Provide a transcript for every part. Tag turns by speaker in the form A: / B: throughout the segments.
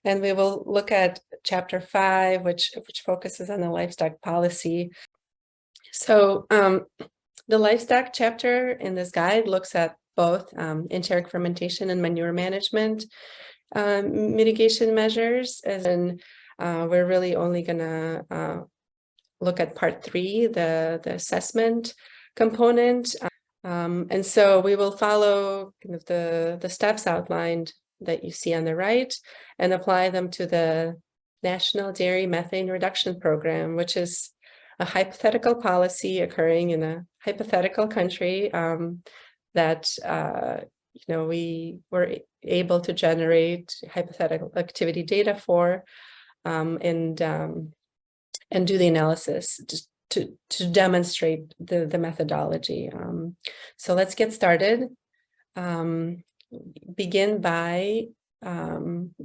A: And we will look at chapter 5, which focuses on the livestock policy. So the livestock chapter in this guide looks at both enteric fermentation and manure management mitigation measures. And we're really only going to look at part 3, the assessment component. And so we will follow kind of the steps outlined that you see on the right and apply them to the National Dairy Methane Reduction Program, which is a hypothetical policy occurring in a hypothetical country that we were able to generate hypothetical activity data for and do the analysis to demonstrate the methodology. So let's get started. Begin by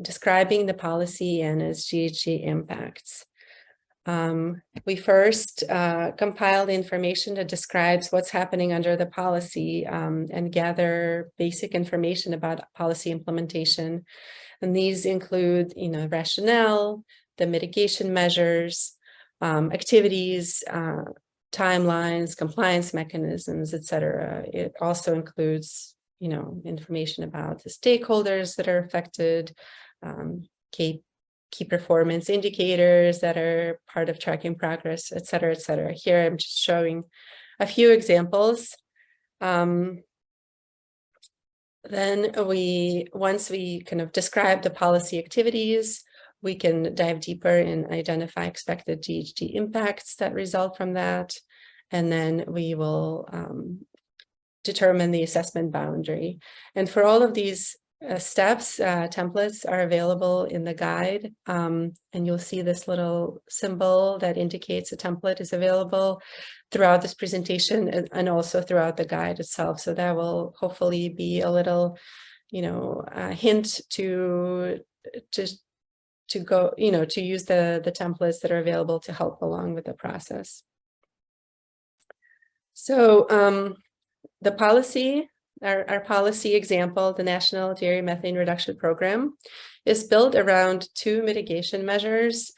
A: describing the policy and its GHG impacts. We first compile the information that describes what's happening under the policy and gather basic information about policy implementation. And these include, rationale, the mitigation measures, activities, timelines, compliance mechanisms, etc. It also includes, information about the stakeholders that are affected, key performance indicators that are part of tracking progress, et cetera, et cetera. Here I'm just showing a few examples. Then once we kind of describe the policy activities, we can dive deeper and identify expected GHG impacts that result from that. And then we will determine the assessment boundary. And for all of these steps, templates are available in the guide. And you'll see this little symbol that indicates a template is available throughout this presentation and also throughout the guide itself. So that will hopefully be a little, a hint to go, to use the templates that are available to help along with the process. So the policy, our policy example, the National Dairy Methane Reduction Program, is built around 2 mitigation measures,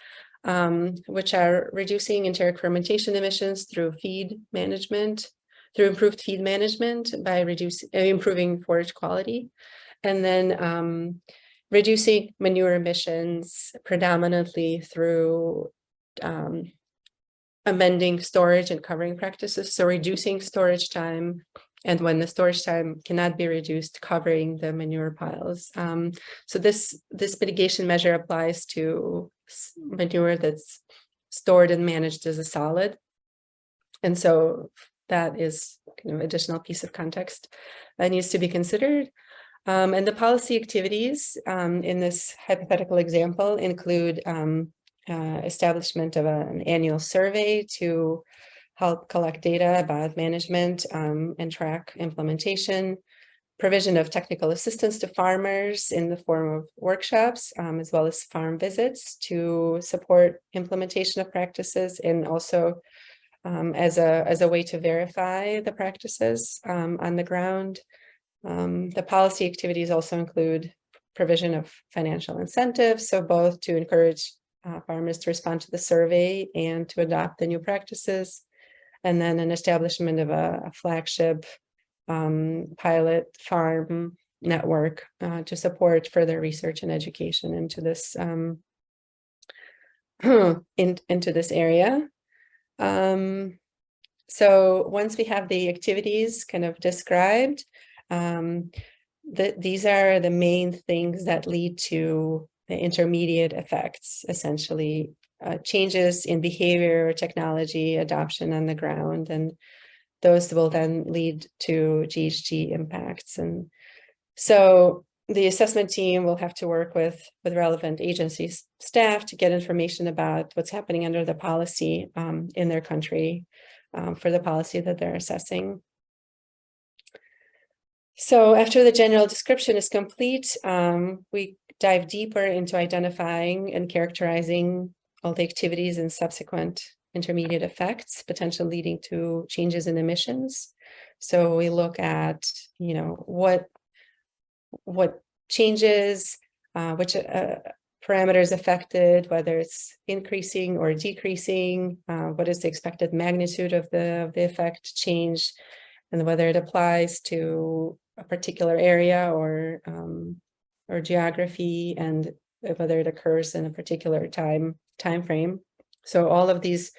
A: which are reducing enteric fermentation emissions through improved feed management by improving forage quality, and then reducing manure emissions predominantly through amending storage and covering practices, so reducing storage time, and when the storage time cannot be reduced, covering the manure piles. So this mitigation measure applies to manure that's stored and managed as a solid. And so that is kind of additional piece of context that needs to be considered. And the policy activities in this hypothetical example include establishment of an annual survey to help collect data about management and track implementation, provision of technical assistance to farmers in the form of workshops, as well as farm visits to support implementation of practices, and also as a way to verify the practices on the ground. The policy activities also include provision of financial incentives, so both to encourage farmers to respond to the survey and to adopt the new practices, and then an establishment of a flagship pilot farm network to support further research and education into this into this area. So once we have the activities kind of described, these are the main things that lead to the intermediate effects, essentially changes in behavior or technology adoption on the ground, and those will then lead to GHG impacts. And so the assessment team will have to work with relevant agencies staff to get information about what's happening under the policy in their country for the policy that they're assessing. So after the general description is complete, we dive deeper into identifying and characterizing all the activities and subsequent intermediate effects, potential leading to changes in emissions. So we look at, what changes which parameters affected, whether it's increasing or decreasing, what is the expected magnitude of the effect change, and whether it applies to a particular area or geography, and whether it occurs in a particular time frame. So all of these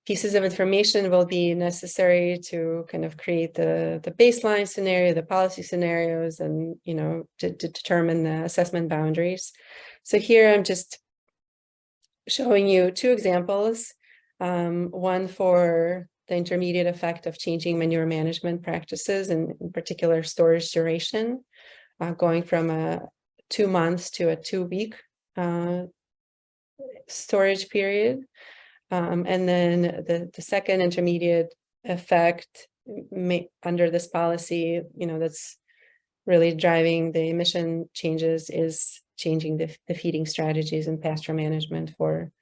A: pieces of information will be necessary to kind of create the baseline scenario, the policy scenarios, and to determine the assessment boundaries. So here I'm just showing you two examples, one for the intermediate effect of changing manure management practices, and in particular storage duration, going from a 2 months to a 2-week storage period. And then the second intermediate effect under this policy, that's really driving the emission changes, is changing the feeding strategies and pasture management for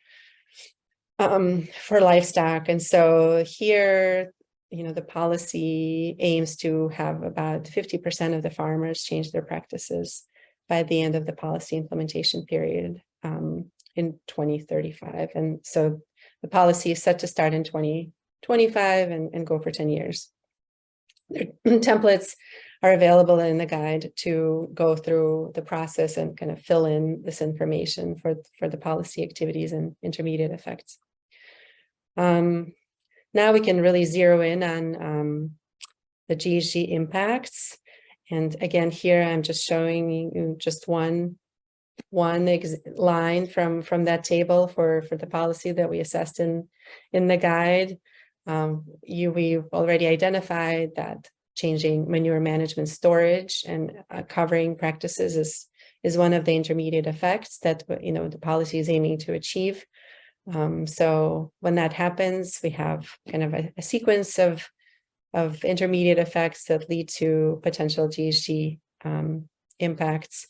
A: livestock. And so here, the policy aims to have about 50% of the farmers change their practices by the end of the policy implementation period in 2035. And so the policy is set to start in 2025 and go for 10 years. Templates are available in the guide to go through the process and kind of fill in this information for the policy activities and intermediate effects. Now we can really zero in on the GHG impacts. And again, here I'm just showing you just one line from that table for the policy that we assessed in the guide. We've already identified that changing manure management storage and covering practices is one of the intermediate effects that the policy is aiming to achieve. So when that happens, we have kind of a sequence of intermediate effects that lead to potential GHG impacts.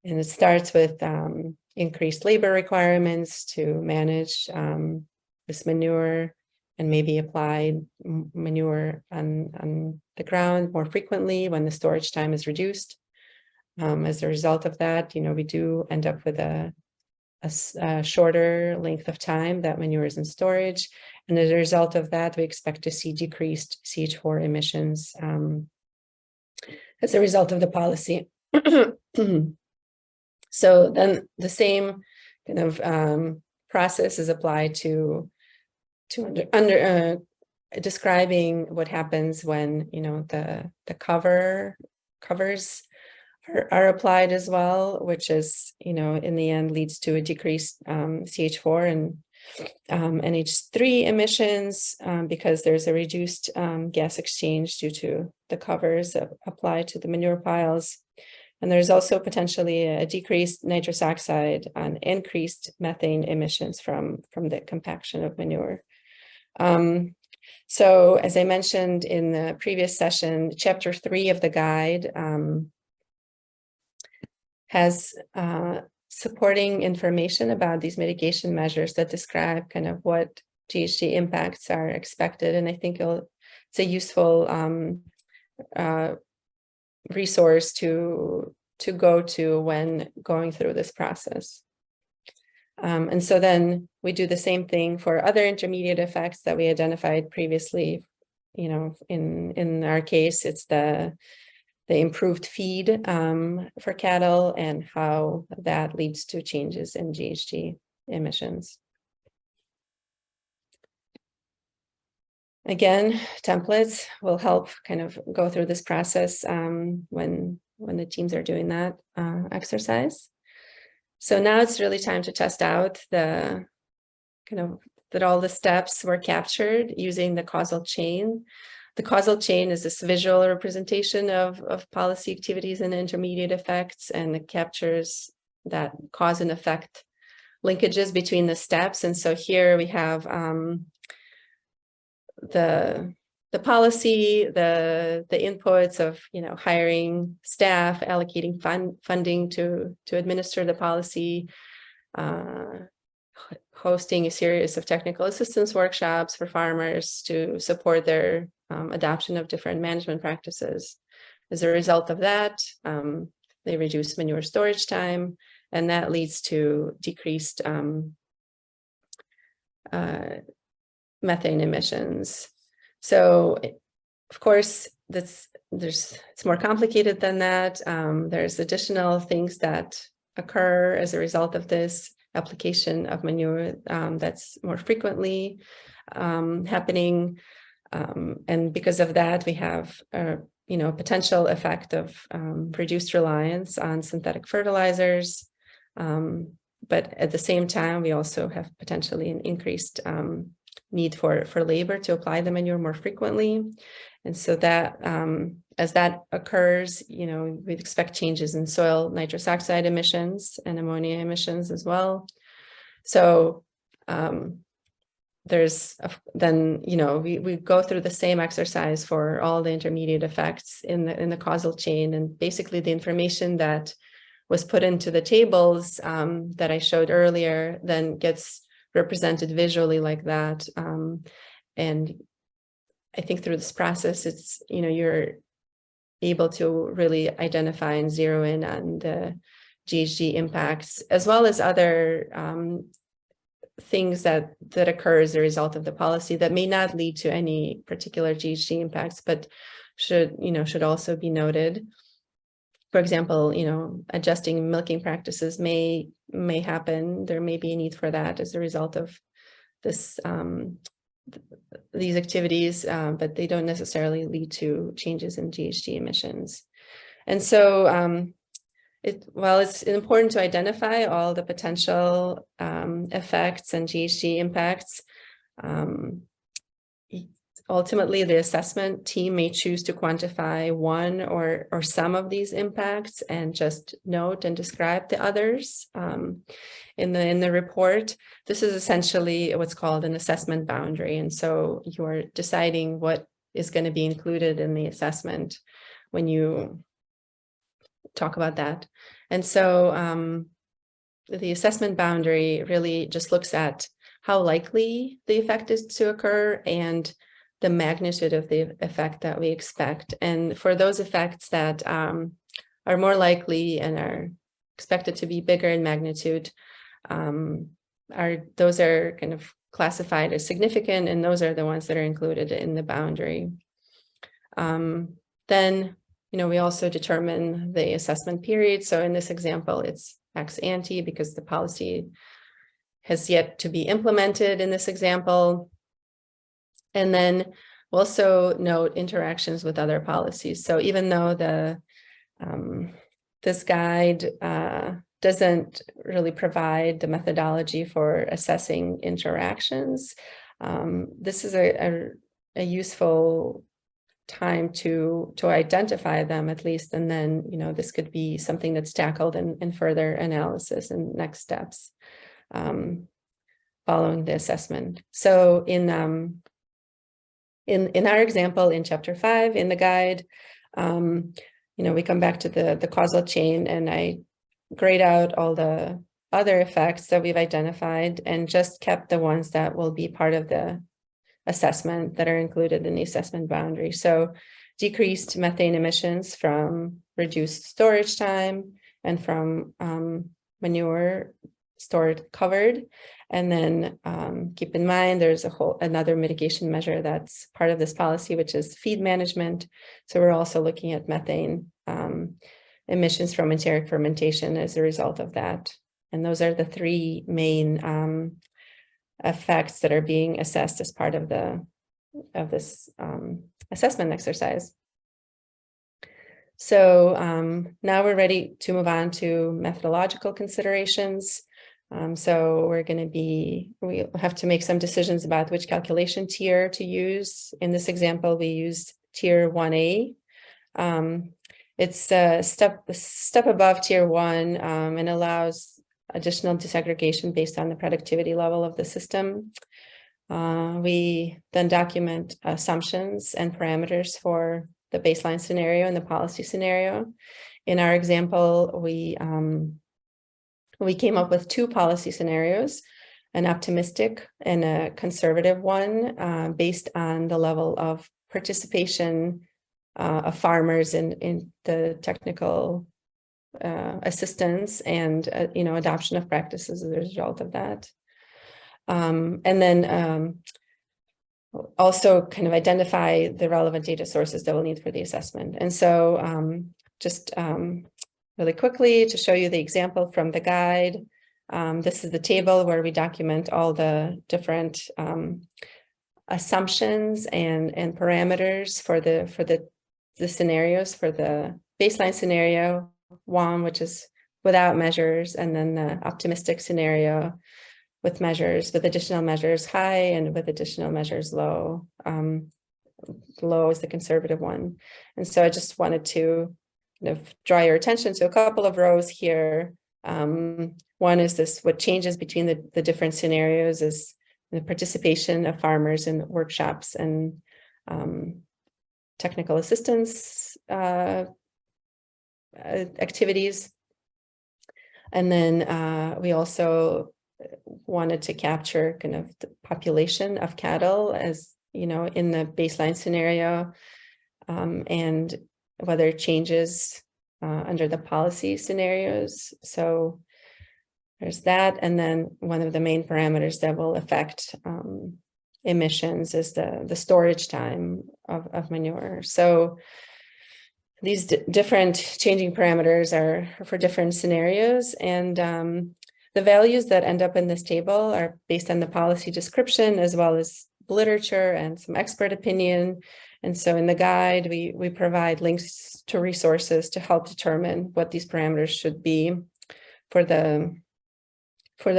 A: And it starts with increased labor requirements to manage this manure, and maybe apply manure on the ground more frequently when the storage time is reduced. As a result of that, we do end up with a shorter length of time that manure is in storage. And as a result of that, we expect to see decreased CH4 emissions as a result of the policy. So then the same kind of process is applied to describing what happens when the covers are applied as well, which is in the end leads to a decreased CH4 and NH3 emissions, because there's a reduced gas exchange due to the covers applied to the manure piles. And there's also potentially a decreased nitrous oxide and increased methane emissions from the compaction of manure. So as I mentioned in the previous session, chapter 3 of the guide has supporting information about these mitigation measures that describe kind of what GHG impacts are expected. And I think it's a useful resource to go to when going through this process. And so then we do the same thing for other intermediate effects that we identified previously. In our case, it's the improved feed for cattle and how that leads to changes in GHG emissions. Again, templates will help kind of go through this process when the teams are doing that exercise. So now it's really time to test out that all the steps were captured using the causal chain. The causal chain is this visual representation of policy activities and intermediate effects, and it captures that cause and effect linkages between the steps. And so here we have the policy, the inputs of hiring staff, allocating funding to administer the policy, hosting a series of technical assistance workshops for farmers to support their adoption of different management practices. As a result of that, they reduce manure storage time, and that leads to decreased methane emissions. So, of course, it's more complicated than that. There's additional things that occur as a result of this application of manure that's more frequently happening, and because of that, we have a potential effect of reduced reliance on synthetic fertilizers. But at the same time, we also have potentially an increased need for labor to apply the manure more frequently. And so that as that occurs, we'd expect changes in soil nitrous oxide emissions and ammonia emissions as well. So there's then, we go through the same exercise for all the intermediate effects in the causal chain, and basically the information that was put into the tables that I showed earlier then gets represented visually like that. And I think through this process, it's, you're able to really identify and zero in on the GHG impacts, as well as other things that occur as a result of the policy that may not lead to any particular GHG impacts, but should also be noted. For example, adjusting milking practices may happen. There may be a need for that as a result of this these activities, but they don't necessarily lead to changes in GHG emissions. And so while it's important to identify all the potential effects and GHG impacts, ultimately, the assessment team may choose to quantify one or some of these impacts and just note and describe the others in the report. This is essentially what's called an assessment boundary. And so you're deciding what is going to be included in the assessment when you talk about that. And so the assessment boundary really just looks at how likely the effect is to occur and the magnitude of the effect that we expect. And for those effects that are more likely and are expected to be bigger in magnitude, those are kind of classified as significant, and those are the ones that are included in the boundary. Then, we also determine the assessment period. So in this example, it's ex ante because the policy has yet to be implemented in this example. And then we'll also note interactions with other policies. So even though this guide doesn't really provide the methodology for assessing interactions, this is a useful time to identify them at least. And then, this could be something that's tackled in further analysis and next steps following the assessment. So in our example, in chapter 5 in the guide, we come back to the causal chain, and I grayed out all the other effects that we've identified and just kept the ones that will be part of the assessment that are included in the assessment boundary. So decreased methane emissions from reduced storage time and from manure stored covered. And then keep in mind, there's another mitigation measure that's part of this policy, which is feed management. So we're also looking at methane emissions from enteric fermentation as a result of that. And those are the three main effects that are being assessed as part of this assessment exercise. So now we're ready to move on to methodological considerations. So we have to make some decisions about which calculation tier to use. In this example, we used tier 1A. It's a step above tier 1 and allows additional disaggregation based on the productivity level of the system. We then document assumptions and parameters for the baseline scenario and the policy scenario. In our example, we came up with two policy scenarios, an optimistic and a conservative one, based on the level of participation of farmers in the technical assistance and adoption of practices as a result of that. And then also kind of identify the relevant data sources that we'll need for the assessment. And so just really quickly to show you the example from the guide. This is the table where we document all the different assumptions and parameters for the scenarios, for the baseline scenario 1, which is without measures, and then the optimistic scenario with measures, with additional measures high and with additional measures low. Low is the conservative one. And so I just wanted to kind of draw your attention to a couple of rows here. One is this: what changes between the different scenarios is the participation of farmers in workshops and technical assistance activities. And then we also wanted to capture kind of the population of cattle as, in the baseline scenario, and whether it changes under the policy scenarios. So there's that. And then one of the main parameters that will affect emissions is the storage time of manure. So these different changing parameters are for different scenarios, and the values that end up in this table are based on the policy description as well as literature and some expert opinion. And so in the guide, we provide links to resources to help determine what these parameters should be for the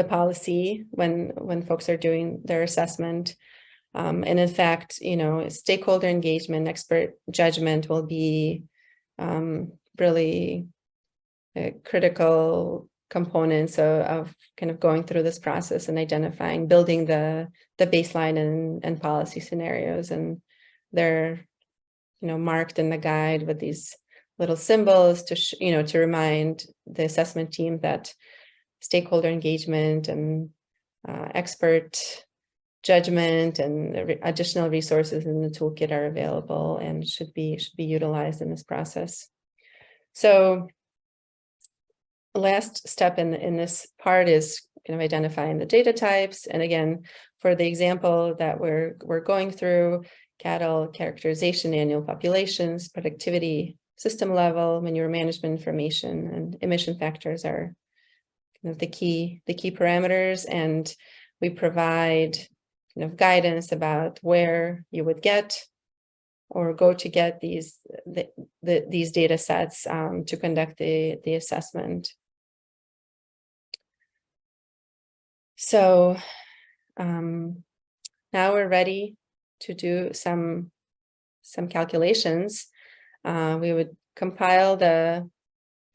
A: policy when folks are doing their assessment. And in fact, stakeholder engagement, expert judgment will be really critical components of kind of going through this process and identifying, building the baseline and policy scenarios. And they're, marked in the guide with these little symbols to remind the assessment team that stakeholder engagement and expert judgment and additional resources in the toolkit are available and should be utilized in this process. So the last step in this part is kind of identifying the data types. And again, for the example that we're going through, cattle characterization, annual populations, productivity, system level, manure management information, and emission factors are kind of the key parameters. And we provide kind of guidance about where you would get or go to get these data sets to conduct the assessment. So now we're ready to do some calculations. We would compile the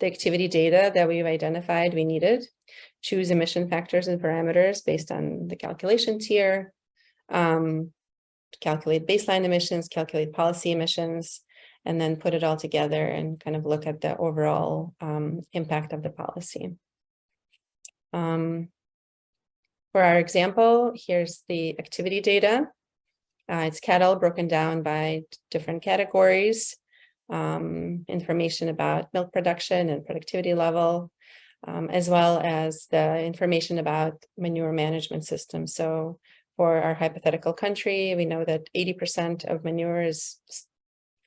A: activity data that we've identified we needed, choose emission factors and parameters based on the calculations here, calculate baseline emissions, calculate policy emissions, and then put it all together and kind of look at the overall impact of the policy. For our example, here's the activity data. It's cattle broken down by different categories, information about milk production and productivity level, as well as the information about manure management systems. So for our hypothetical country, we know that 80% of manure is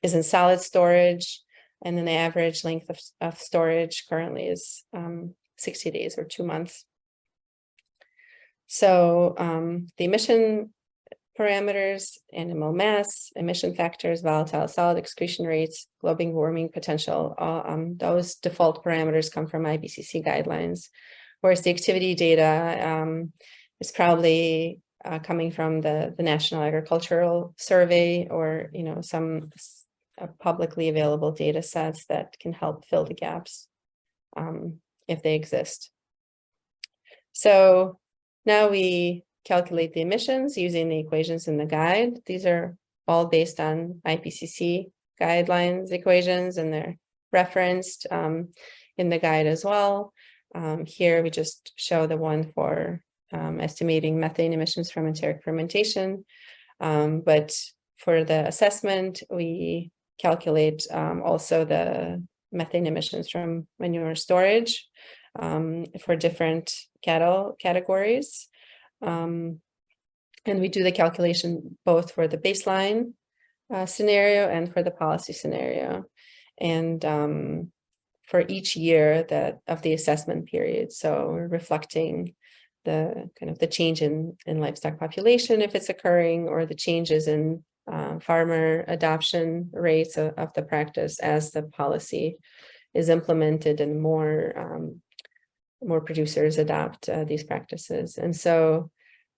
A: in solid storage, and then the average length of storage currently is 60 days or 2 months. So the emission parameters, animal mass, emission factors, volatile solid excretion rates, global warming potential, those default parameters come from IPCC guidelines, whereas the activity data is probably coming from the National Agricultural Survey or some publicly available data sets that can help fill the gaps if they exist. So now we calculate the emissions using the equations in the guide. These are all based on IPCC guidelines equations, and they're referenced in the guide as well. Here we just show the one for estimating methane emissions from enteric fermentation. But for the assessment, we calculate also the methane emissions from manure storage for different cattle categories. And we do the calculation both for the baseline scenario and for the policy scenario, and for each year of the assessment period. So we're reflecting the kind of the change in livestock population, if it's occurring, or the changes in farmer adoption rates of the practice as the policy is implemented and more producers adopt these practices. And so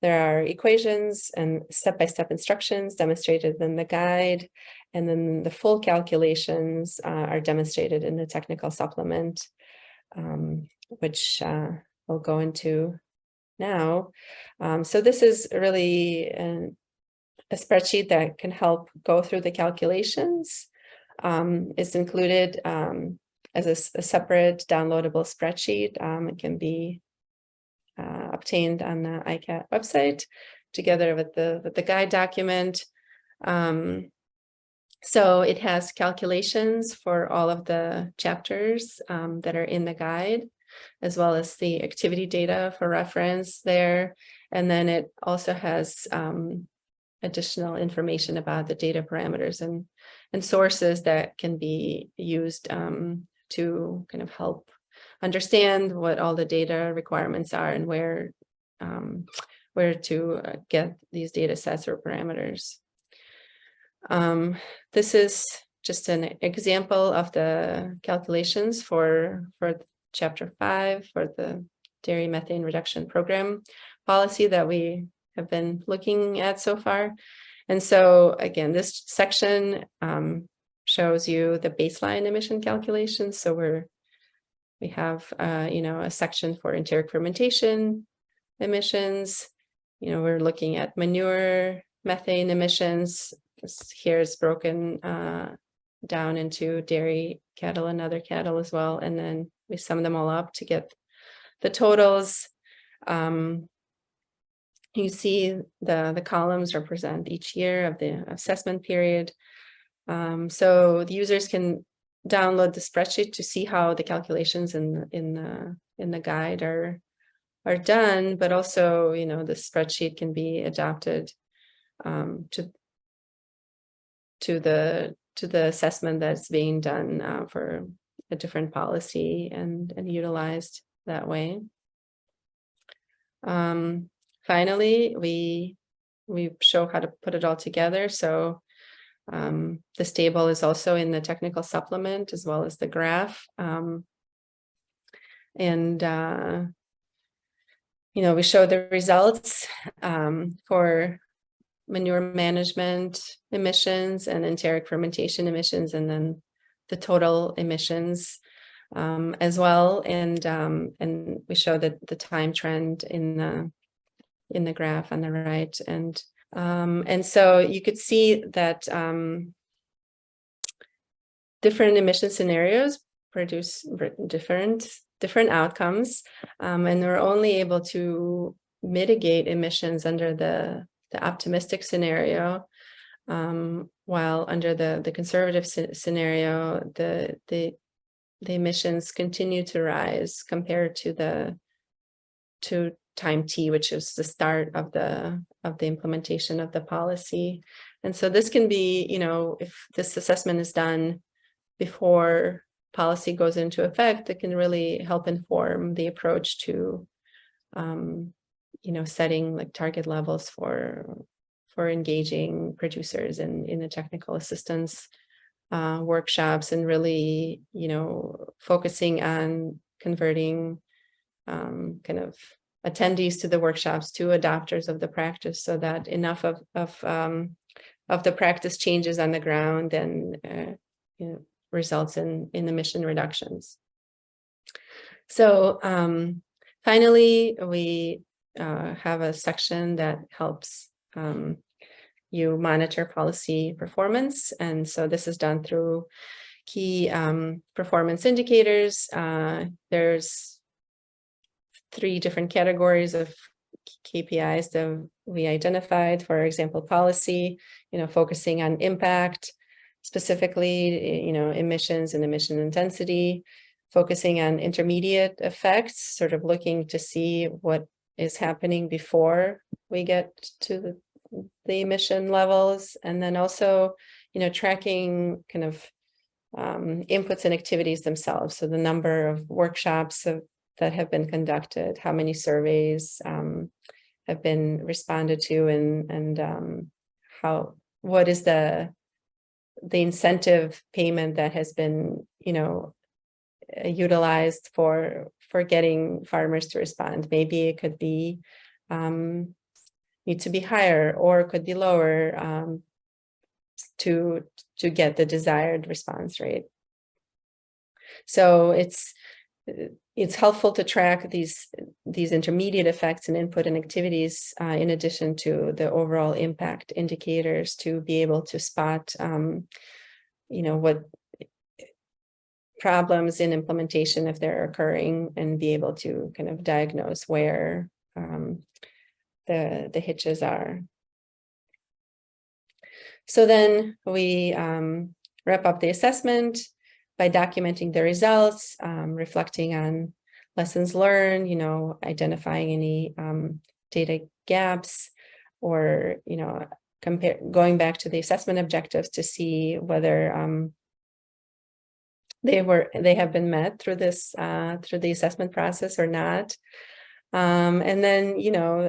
A: there are equations and step-by-step instructions demonstrated in the guide, and then the full calculations are demonstrated in the technical supplement, which we'll go into now. So this is really a spreadsheet that can help go through the calculations. It's included as a separate downloadable spreadsheet. It can be obtained on the ICAT website together with the guide document. So it has calculations for all of the chapters that are in the guide, as well as the activity data for reference there. And then it also has additional information about the data parameters and sources that can be used to kind of help understand what all the data requirements are and where to get these data sets or parameters. This is just an example of the calculations for Chapter 5 for the Dairy Methane Reduction Program policy that we have been looking at so far. And so again, this section shows you the baseline emission calculations. So we have a section for enteric fermentation emissions. We're looking at manure methane emissions. Here is broken down into dairy cattle and other cattle as well, and then we sum them all up to get the totals. You see the columns represent each year of the assessment period. So the users can download the spreadsheet to see how the calculations in the guide are done, but also the spreadsheet can be adapted to the assessment that's being done for a different policy and utilized that way. Finally, we show how to put it all together. So this table is also in the technical supplement as well as the graph. We show the results for manure management emissions and enteric fermentation emissions, and then the total emissions as well. And we show the time trend in the graph on the right. And so you could see that different emission scenarios produce different outcomes, and we're only able to mitigate emissions under the optimistic scenario, while under the conservative scenario, the emissions continue to rise compared to time t, which is the start of the implementation of the policy. And so this can be, if this assessment is done before policy goes into effect, it can really help inform the approach to setting like target levels for engaging producers in the technical assistance workshops, and really focusing on converting kind of attendees to the workshops to adopters of the practice, so that enough of the practice changes on the ground and results in emission reductions. So finally, we have a section that helps you monitor policy performance. And so this is done through key performance indicators. There's 3 different categories of KPIs that we identified. For example, policy, focusing on impact, specifically, emissions and emission intensity, focusing on intermediate effects, sort of looking to see what is happening before we get to the emission levels, and then also, tracking kind of inputs and activities themselves. So the number of workshops that have been conducted, how many surveys have been responded to, and what is the incentive payment that has been, utilized for getting farmers to respond. Maybe it could be need to be higher, or it could be lower to get the desired response rate. So it's helpful to track these intermediate effects and input and activities in addition to the overall impact indicators, to be able to spot what problems in implementation, if they're occurring, and be able to kind of diagnose where the hitches are. So then we wrap up the assessment by documenting the results, reflecting on lessons learned, identifying any data gaps, or going back to the assessment objectives to see whether they have been met through the assessment process or not. And then,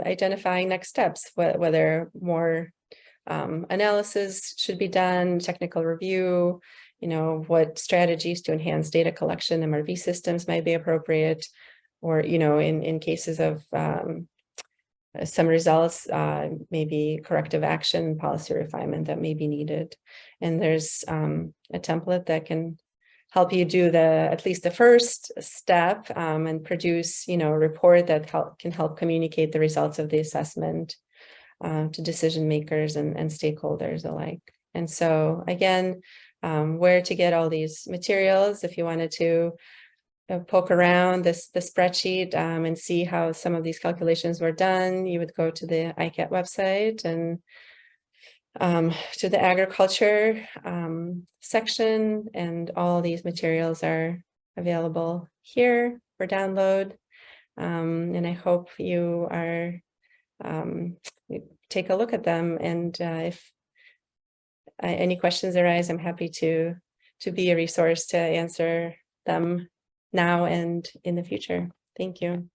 A: identifying next steps, whether more analysis should be done, technical review, what strategies to enhance data collection, MRV systems might be appropriate, or, in cases of some results, maybe corrective action, policy refinement that may be needed. And there's a template that can help you do at least the first step, and produce, a report that can help communicate the results of the assessment to decision makers and stakeholders alike. And so again, where to get all these materials, if you wanted to poke around the spreadsheet and see how some of these calculations were done, you would go to the ICAT website and to the agriculture section, and all these materials are available here for download. And I hope you are take a look at them, and if any questions arise, I'm happy to be a resource to answer them now and in the future. Thank you.